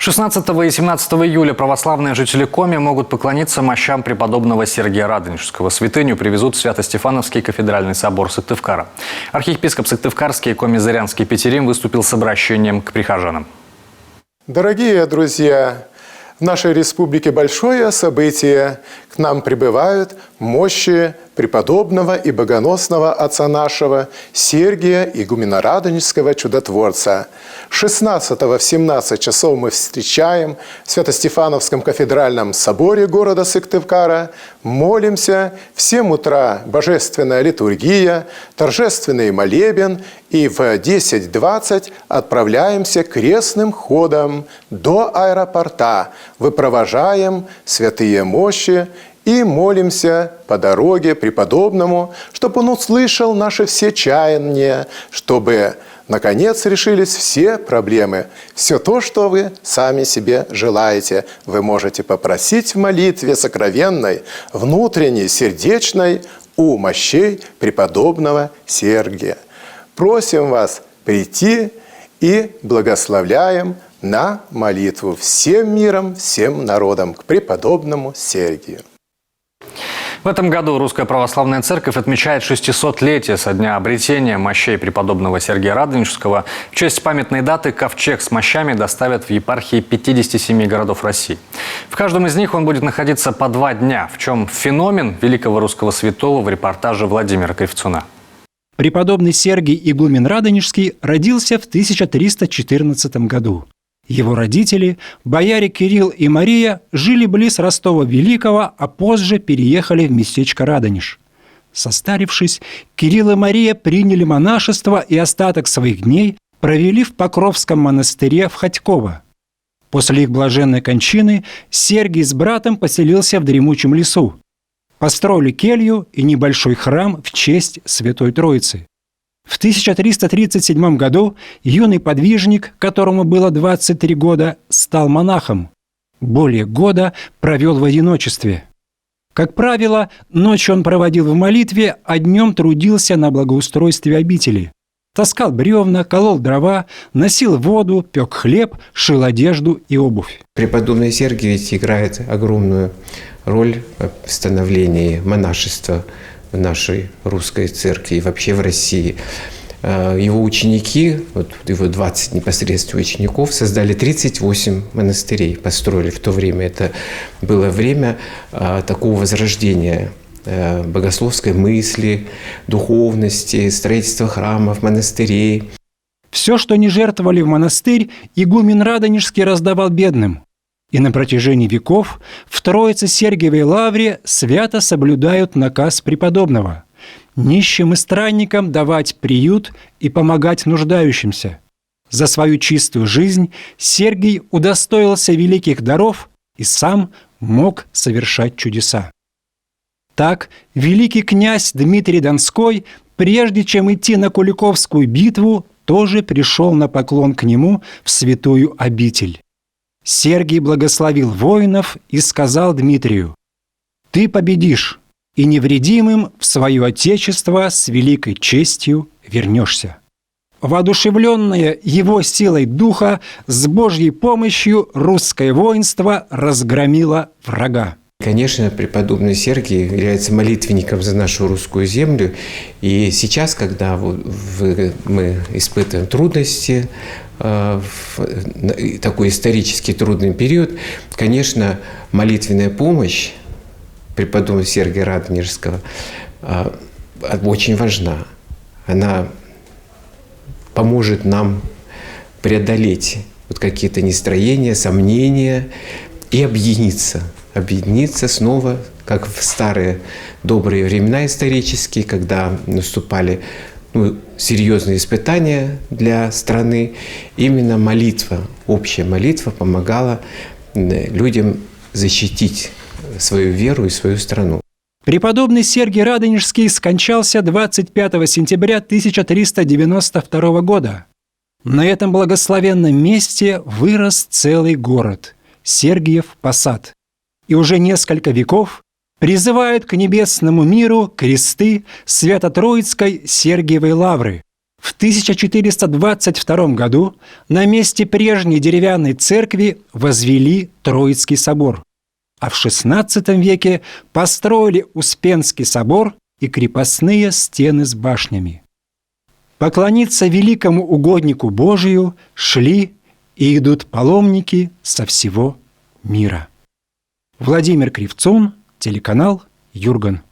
16 и 17 июля православные жители Коми могут поклониться мощам преподобного Сергия Радонежского. Святыню привезут в Свято-Стефановский кафедральный собор Сыктывкара. Архиепископ Сыктывкарский и Коми-Зырянский Петерим выступил с обращением к прихожанам. Дорогие друзья, в нашей республике большое событие. К нам прибывают мощи преподобного и богоносного отца нашего Сергия игумена Радонежского чудотворца. 16 в 17 часов мы встречаем в Свято-Стефановском кафедральном соборе города Сыктывкара, молимся, в 7 утра божественная литургия, торжественный молебен, и в 10:20 отправляемся крестным ходом до аэропорта, выпровожаем святые мощи и молимся по дороге преподобному, чтобы он услышал наши все чаяния, чтобы, наконец, решились все проблемы. Все то, что вы сами себе желаете, вы можете попросить в молитве сокровенной, внутренней, сердечной у мощей преподобного Сергия. Просим вас прийти и благословляем на молитву всем миром, всем народам к преподобному Сергию. В этом году Русская Православная Церковь отмечает 600-летие со дня обретения мощей преподобного Сергия Радонежского. В честь памятной даты ковчег с мощами доставят в епархии 57 городов России. В каждом из них он будет находиться по 2 дня. В чем феномен великого русского святого, в репортаже Владимира Кривцуна. Преподобный Сергий игумен Радонежский родился в 1314 году. Его родители, бояре Кирилл и Мария, жили близ Ростова-Великого, а позже переехали в местечко Радонеж. Состарившись, Кирилл и Мария приняли монашество и остаток своих дней провели в Покровском монастыре в Ходьково. После их блаженной кончины Сергий с братом поселился в дремучем лесу. Построили келью и небольшой храм в честь Святой Троицы. В 1337 году юный подвижник, которому было 23 года, стал монахом. Более года провел в одиночестве. Как правило, ночью он проводил в молитве, а днем трудился на благоустройстве обители. Таскал бревна, колол дрова, носил воду, пек хлеб, шил одежду и обувь. Преподобный Сергий ведь играет огромную роль в становлении монашества в нашей русской церкви и вообще в России. Его ученики, вот его 20 непосредственно учеников, создали 38 монастырей, построили в то время. Это было время такого возрождения богословской мысли, духовности, строительства храмов, монастырей. Все, что не жертвовали в монастырь, игумен Радонежский раздавал бедным. И на протяжении веков в Троице-Сергиевой лавре свято соблюдают наказ преподобного – нищим и странникам давать приют и помогать нуждающимся. За свою чистую жизнь Сергий удостоился великих даров и сам мог совершать чудеса. Так, великий князь Дмитрий Донской, прежде чем идти на Куликовскую битву, тоже пришел на поклон к нему в святую обитель. Сергий благословил воинов и сказал Дмитрию: «Ты победишь, и невредимым в свое отечество с великой честью вернешься». Воодушевленное его силой духа, с Божьей помощью русское воинство разгромило врага. Конечно, преподобный Сергий является молитвенником за нашу русскую землю. И сейчас, когда мы испытываем трудности, в такой исторически трудный период, конечно, молитвенная помощь преподобного Сергия Радонежского очень важна. Она поможет нам преодолеть вот какие-то нестроения, сомнения и объединиться снова, как в старые добрые времена исторические, когда наступали серьезные испытания для страны. Именно молитва, общая молитва помогала людям защитить свою веру и свою страну. Преподобный Сергий Радонежский скончался 25 сентября 1392 года. На этом благословенном месте вырос целый город – Сергиев Посад. И уже несколько веков призывают к небесному миру кресты Свято-Троицкой Сергиевой лавры, В 1422 году на месте прежней деревянной церкви возвели Троицкий собор, а в XVI веке построили Успенский собор и крепостные стены с башнями. Поклониться великому угоднику Божию шли и идут паломники со всего мира. Владимир Кривцун, телеканал Юрган.